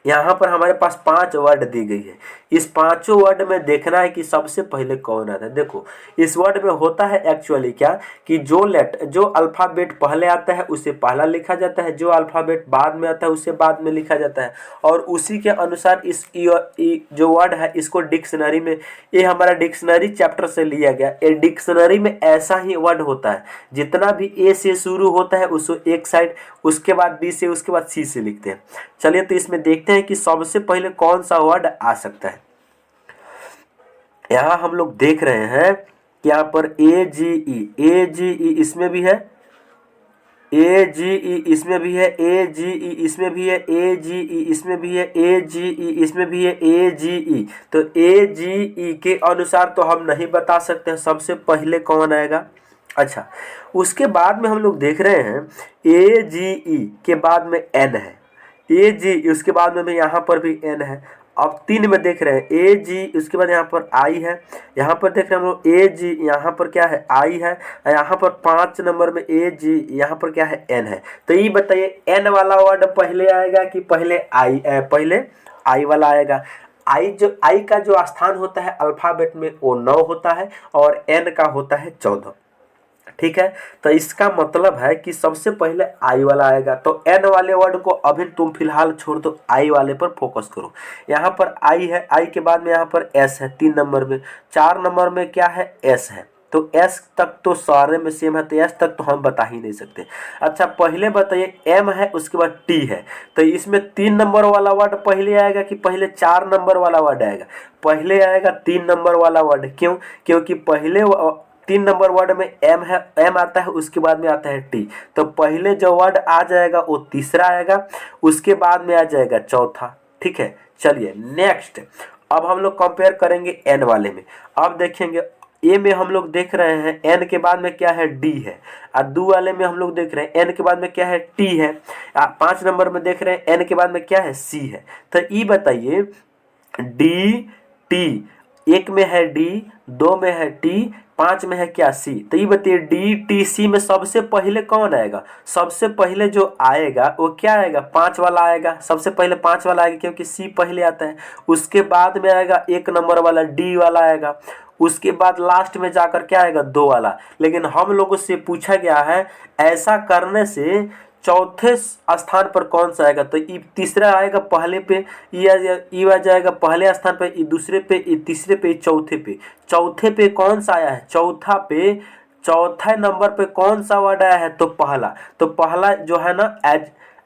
यहाँ पर हमारे पास 5 वर्ड दी गई है, इस पांचों वर्ड में देखना है कि सबसे पहले कौन आता है। देखो इस वर्ड में होता है एक्चुअली क्या, कि जो अल्फ़ाबेट पहले आता है उसे पहला लिखा जाता है, जो अल्फ़ाबेट बाद में आता है उसे बाद में लिखा जाता है, और उसी के अनुसार इस जो वर्ड है इसको डिक्शनरी में, ये हमारा डिक्शनरी चैप्टर से लिया गया। ये डिक्शनरी में ऐसा ही वर्ड होता है, जितना भी ए से शुरू होता है उसको एक साइड, उसके बाद बी से, उसके बाद सी से लिखते हैं। चलिए, तो इसमें देखते हैं कि सबसे पहले कौन सा वर्ड आ सकता है। यहाँ हम लोग देख रहे हैं कि यहाँ पर AGE इसमें भी है, AGE इसमें भी है, AGE इसमें भी है, AGE इसमें भी है, AGE इसमें भी है, AGE। तो AGE के अनुसार तो हम नहीं बता सकते हैं सबसे पहले कौन आएगा। अच्छा, उसके बाद में हम लोग देख रहे हैं ए जी ई के बाद में एन है, ए जी उसके बाद में भी यहाँ पर भी एन है। अब 3 में देख रहे हैं ए जी, उसके बाद यहाँ पर आई है, यहाँ पर देख रहे हैं हम लोग ए जी, यहाँ पर क्या है आई है, यहाँ पर 5 नंबर में ए जी, यहाँ पर क्या है एन है। तो ये बताइए एन वाला वर्ड पहले आएगा कि पहले आई वाला आएगा। आई का जो स्थान होता है अल्फाबेट में वो 9 होता है और एन का होता है 14। ठीक है, तो इसका मतलब है कि सबसे पहले आई वाला आएगा। तो एन वाले वर्ड को अभी तुम फिलहाल छोड़ दो, आई वाले पर फोकस करो। यहाँ पर आई है, आई के बाद में यहाँ पर एस है 3 नंबर में, 4 नंबर में क्या है एस है। तो एस तक तो सारे में सेम है, तो एस तक तो हम बता ही नहीं सकते। अच्छा पहले बताइए एम है, उसके बाद टी है, तो इसमें 3 नंबर वाला वर्ड पहले आएगा कि पहले 4 नंबर वाला वर्ड आएगा? पहले आएगा 3 नंबर वाला वर्ड। क्यों? क्योंकि पहले 3 नंबर वर्ड में एम है, एम आता है, उसके बाद में आता है टी। तो पहले जो वर्ड आ जाएगा वो तीसरा आएगा, उसके बाद में आ जाएगा चौथा। ठीक है, चलिए नेक्स्ट। अब हम लोग कंपेयर करेंगे एन वाले में। अब देखेंगे ए में हम लोग देख रहे हैं एन के बाद में क्या है डी है, और दो वाले में हम लोग देख रहे हैं एन के बाद में क्या है टी है, 5 नंबर में देख रहे हैं एन के बाद में क्या है सी है। तो ये बताइए डी टी, एक में है डी, 2 में है टी, 5 में है क्या सी। तो ये बताइए डी टी सी में सबसे पहले कौन आएगा? सबसे पहले जो आएगा वो क्या आएगा? 5 वाला आएगा। सबसे पहले 5 वाला आएगा क्योंकि सी पहले आता है। उसके बाद में आएगा 1 नंबर वाला डी वाला आएगा। उसके बाद लास्ट में जाकर क्या आएगा? 2 वाला। लेकिन हम लोगों से पूछा गया है ऐसा करने से चौथे स्थान पर कौन सा आएगा? तो ई तीसरा आएगा पहले पे, ई आ जाएगा पहले स्थान पे, ई दूसरे पे, ई तीसरे पे, चौथे पे। चौथे पे कौन सा आया है? चौथा पे, चौथे नंबर पे कौन सा वर्ड आया है? तो पहला। तो पहला जो है ना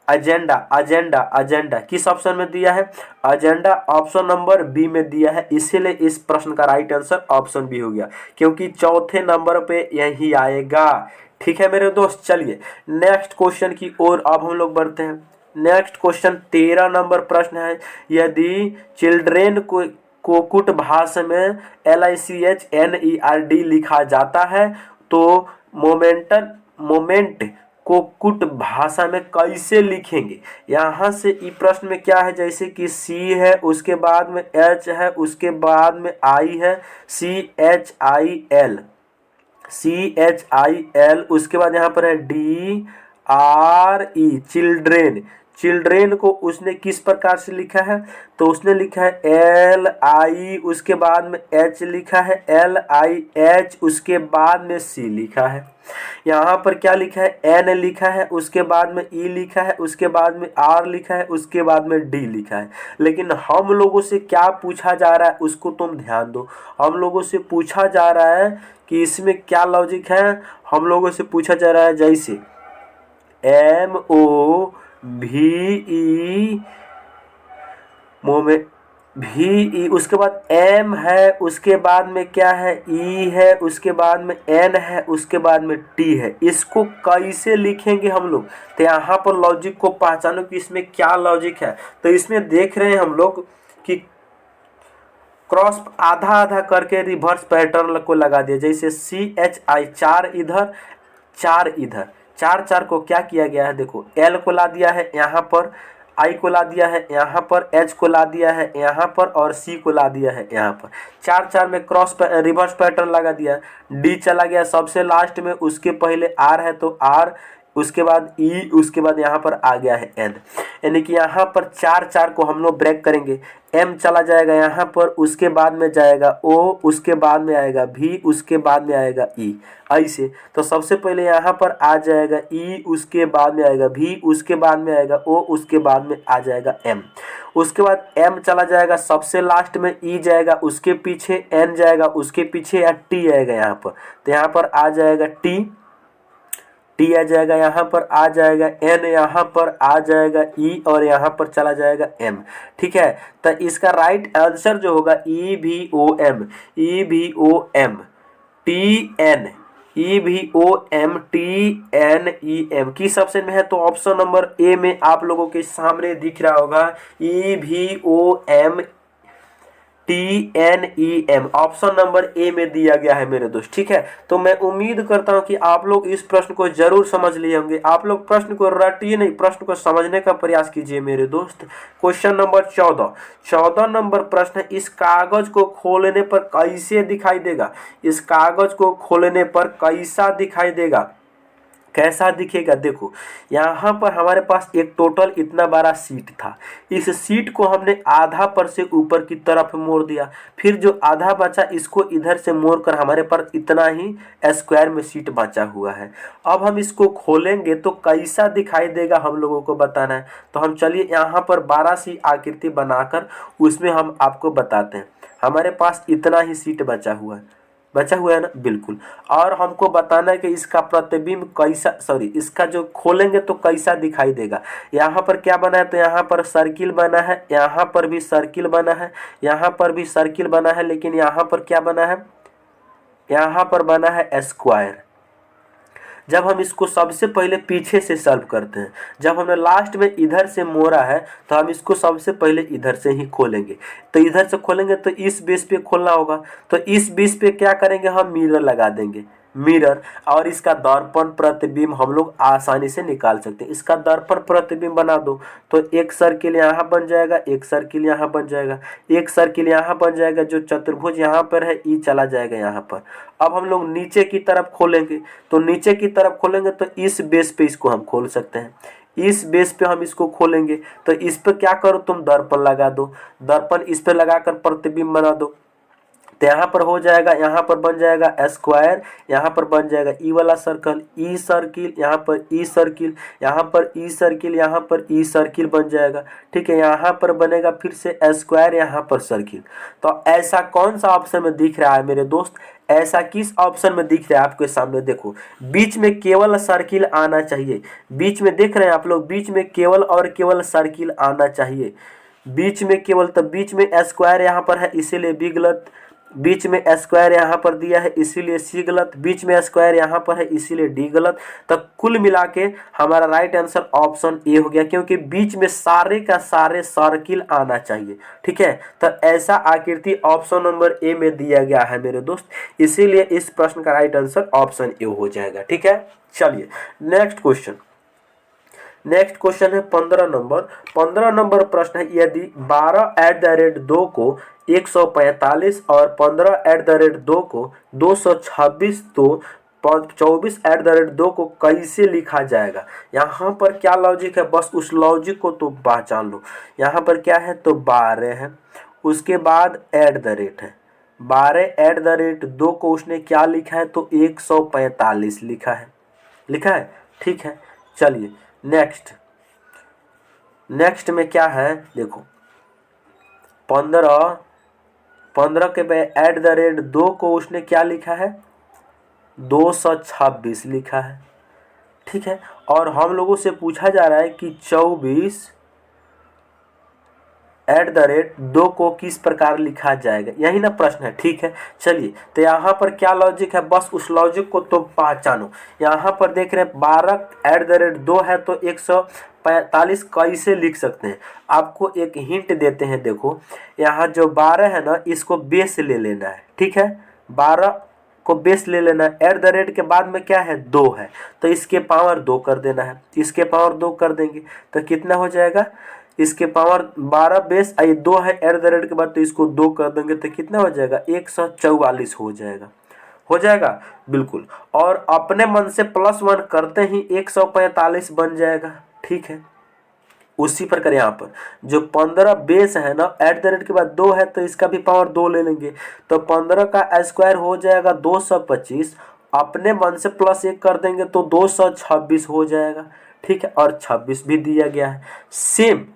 एजेंडा, एजेंडा, एजेंडा किस ऑप्शन में दिया है? एजेंडा ऑप्शन नंबर बी में दिया है। इसीलिए इस प्रश्न का राइट आंसर ऑप्शन बी हो गया, क्योंकि चौथे नंबर पे यही आएगा। ठीक है मेरे दोस्त, चलिए नेक्स्ट क्वेश्चन की ओर अब हम लोग बढ़ते हैं। नेक्स्ट क्वेश्चन 13 नंबर प्रश्न है, यदि चिल्ड्रेन को कुट भाषा में LICHNERD लिखा जाता है तो मोमेंट को कुट भाषा में कैसे लिखेंगे? यहाँ से ई प्रश्न में क्या है, जैसे कि सी है, उसके बाद में एच है, उसके बाद में आई है, CHIL, उसके बाद यहाँ पर है DRE चिल्ड्रेन। चिल्ड्रेन को उसने किस प्रकार से लिखा है? तो उसने लिखा है LI, उसके बाद में H लिखा है, LIH, उसके बाद में C लिखा है। यहाँ पर क्या लिखा है? N लिखा है, उसके बाद में E लिखा है, उसके बाद में R लिखा है, उसके बाद में D लिखा है। लेकिन हम लोगों से क्या पूछा जा रहा है उसको तुम ध्यान दो। हम लोगों से पूछा जा रहा है कि इसमें क्या लॉजिक है। हम लोगों से पूछा जा रहा है जैसे MOVE VE, उसके बाद M है, उसके बाद में क्या है E है, उसके बाद में N है, उसके बाद में T है। इसको कैसे लिखेंगे हम लोग? तो यहाँ पर लॉजिक को पहचानो कि इसमें क्या लॉजिक है। तो इसमें देख रहे हैं हम लोग कि क्रॉस आधा आधा करके रिवर्स पैटर्न को लगा दिया, जैसे CHI 4 इधर 4 इधर, 4 4 को क्या किया गया है? देखो L को ला दिया है यहाँ पर, I को ला दिया है यहाँ पर, H को ला दिया है यहाँ पर, और C को ला दिया है यहाँ पर। 4 4 में क्रॉस रिवर्स पैटर्न लगा दिया। D चला गया सबसे लास्ट में, उसके पहले R है तो R, उसके बाद E, उसके बाद यहाँ पर आ गया है N। यानी कि यहाँ पर 4 4 को हम लोग ब्रेक करेंगे। M चला जाएगा यहाँ पर, उसके बाद में जाएगा O, उसके बाद में आएगा V, उसके बाद में आएगा E, ऐसे। तो सबसे पहले यहाँ पर आ जाएगा E, उसके बाद में आएगा V, उसके बाद में आएगा O, उसके बाद में आ जाएगा M। उसके बाद M चला जाएगा सबसे लास्ट में, E जाएगा, उसके पीछे N जाएगा, उसके पीछे या T आएगा यहाँ पर। तो यहाँ पर आ जाएगा T आ जाएगा, यहाँ पर आ जाएगा N, यहाँ पर आ जाएगा E, और यहाँ पर चला जाएगा M। ठीक है, तो इसका राइट आंसर जो होगा EVOM, TNEM किस ऑप्शन में है? तो ऑप्शन नंबर ए में आप लोगों के सामने दिख रहा होगा EVOM TNEM option number A में दिया गया है मेरे दोस्त। ठीक है, तो मैं उम्मीद करता हूं कि आप लोग इस प्रश्न को जरूर समझ लिए होंगे। आप लोग प्रश्न को रटिए नहीं, प्रश्न को समझने का प्रयास कीजिए मेरे दोस्त। क्वेश्चन नंबर 14 नंबर प्रश्न है, इस कागज को खोलने पर कैसे दिखाई देगा? इस कागज को खोलने पर कैसा दिखाई देगा, कैसा दिखेगा? देखो यहाँ पर हमारे पास एक टोटल इतना बड़ा सीट था। इस सीट को हमने आधा पर से ऊपर की तरफ मोड़ दिया, फिर जो आधा बचा इसको इधर से मोड़ कर हमारे पास इतना ही स्क्वायर में सीट बचा हुआ है। अब हम इसको खोलेंगे तो कैसा दिखाई देगा हम लोगों को बताना है। तो हम चलिए यहाँ पर 12 सी आकृति बनाकर उसमें हम आपको बताते हैं। हमारे पास इतना ही सीट बचा हुआ है ना, बिल्कुल। और हमको बताना है कि इसका प्रतिबिंब कैसा, सॉरी इसका जो खोलेंगे तो कैसा दिखाई देगा। यहाँ पर क्या बना है, तो यहाँ पर सर्किल बना है, यहाँ पर भी सर्किल बना है, यहाँ पर भी सर्किल बना है, लेकिन यहाँ पर क्या बना है, यहाँ पर बना है स्क्वायर। जब हम इसको सबसे पहले पीछे से सॉल्व करते हैं, जब हमने लास्ट में इधर से मोड़ा है तो हम इसको सबसे पहले इधर से ही खोलेंगे। तो इधर से खोलेंगे तो इस बेस पे खोलना होगा, तो इस बेस पे क्या करेंगे, हम मिरर लगा देंगे, मिरर। और इसका दर्पण प्रतिबिंब हम लोग आसानी से निकाल सकते हैं। इसका दर्पण प्रतिबिंब बना दो तो एक सर्किल यहाँ बन जाएगा, एक सर्किल यहाँ बन जाएगा, एक सर्किल यहाँ बन जाएगा, जो चतुर्भुज यहाँ पर है ई चला जाएगा यहाँ पर। अब हम लोग नीचे की तरफ खोलेंगे, तो नीचे की तरफ खोलेंगे तो इस बेस पे इसको हम खोल सकते हैं। इस बेस पे हम इसको खोलेंगे तो इस पर क्या करो, तुम दर्पण लगा दो, दर्पण इस पे लगाकर प्रतिबिंब बना दो। तो यहाँ पर हो जाएगा, यहाँ पर बन जाएगा स्क्वायर, यहाँ पर बन जाएगा ई वाला सर्कल, ई सर्किल, यहाँ पर ई सर्किल, यहाँ पर ई सर्किल, यहाँ पर ई सर्किल बन जाएगा। ठीक है, यहाँ पर बनेगा फिर से स्क्वायर, यहाँ पर सर्किल। तो ऐसा कौन सा ऑप्शन में दिख रहा है मेरे दोस्त, ऐसा किस ऑप्शन में दिख रहा है आपके सामने? देखो बीच में केवल सर्किल आना चाहिए, बीच में देख रहे हैं आप लोग, बीच में केवल और केवल सर्किल आना चाहिए, बीच में केवल। तो बीच में स्क्वायर यहाँ पर है इसीलिए बी गलत, बीच में स्क्वायर यहाँ पर दिया है इसीलिए सी गलत, बीच में स्क्वायर यहाँ पर है इसीलिए डी गलत। तो कुल मिला के हमारा राइट आंसर ऑप्शन ए हो गया, क्योंकि बीच में सारे का सारे सर्किल आना चाहिए। ठीक है, तो ऐसा आकृति ऑप्शन नंबर ए में दिया गया है मेरे दोस्त, इसीलिए इस प्रश्न का राइट आंसर ऑप्शन ए हो जाएगा। ठीक है, चलिए नेक्स्ट क्वेश्चन। नेक्स्ट क्वेश्चन है 15 नंबर प्रश्न है, यदि 12/2 को 145 और 15/2 को 226 तो 24/2 को कैसे लिखा जाएगा? यहाँ पर क्या लॉजिक है, बस उस लॉजिक को तो पहचान लो। यहाँ पर क्या है, तो 12 है, उसके बाद @ है, 12/2 को उसने क्या लिखा है, तो 145 लिखा है। ठीक है, चलिए नेक्स्ट में क्या है, देखो 15 के @ 2 को उसने क्या लिखा है, 226 लिखा है। ठीक है, और हम लोगों से पूछा जा रहा है कि 24/2 को किस प्रकार लिखा जाएगा, यही ना प्रश्न है। ठीक है, चलिए तो यहाँ पर क्या लॉजिक है, बस उस लॉजिक को तो पहचानो। यहाँ पर देख रहे हैं 12/2 है तो 145 कैसे लिख सकते हैं, आपको एक हिंट देते हैं। देखो यहाँ जो 12 है ना, इसको बेस ले लेना है। ठीक है, 12 को बेस ले लेना है, @ के बाद में क्या है, 2 है, तो इसके पावर 2 कर देना है, इसके पावर 2 कर देंगे तो कितना हो जाएगा, इसके पावर 12 बेस 2 है, @ के बाद तो इसको 2 कर देंगे तो कितना हो जाएगा, 144 हो जाएगा बिल्कुल। और अपने मन से +1 करते ही 145 बन जाएगा। ठीक है, उसी प्रकार यहाँ पर जो 15 बेस है ना, @ के बाद 2 है तो इसका भी पावर 2 ले लेंगे, तो 15 का स्क्वायर हो जाएगा 225, अपने मन से +1 कर देंगे तो 226 हो जाएगा। ठीक है, और 26 भी दिया गया है। सेम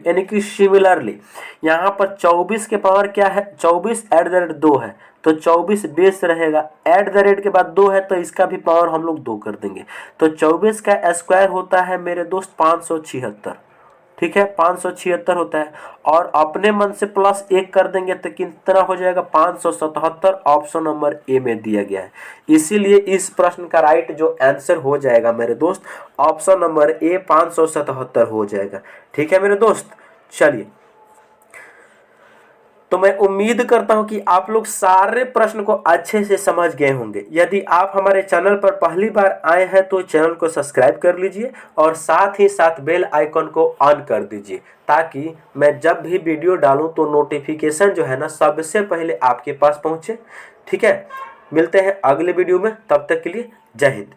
यानी कि सिमिलरली यहाँ पर 24 के पावर क्या है, 24 @ 2 है तो 24 बेस रहेगा, @ के बाद 2 है तो इसका भी पावर हम लोग 2 कर देंगे, तो 24 का स्क्वायर होता है मेरे दोस्त 576। ठीक है, 576 होता है, और अपने मन से +1 कर देंगे तो कितना हो जाएगा, 577। ऑप्शन नंबर ए में दिया गया है, इसीलिए इस प्रश्न का राइट जो आंसर हो जाएगा मेरे दोस्त, ऑप्शन नंबर ए 577 हो जाएगा। ठीक है मेरे दोस्त, चलिए तो मैं उम्मीद करता हूं कि आप लोग सारे प्रश्न को अच्छे से समझ गए होंगे। यदि आप हमारे चैनल पर पहली बार आए हैं तो चैनल को सब्सक्राइब कर लीजिए और साथ ही साथ बेल आइकन को ऑन कर दीजिए, ताकि मैं जब भी वीडियो डालूं तो नोटिफिकेशन जो है ना सबसे पहले आपके पास पहुंचे। ठीक है, मिलते हैं अगले वीडियो में, तब तक के लिए जय हिंद।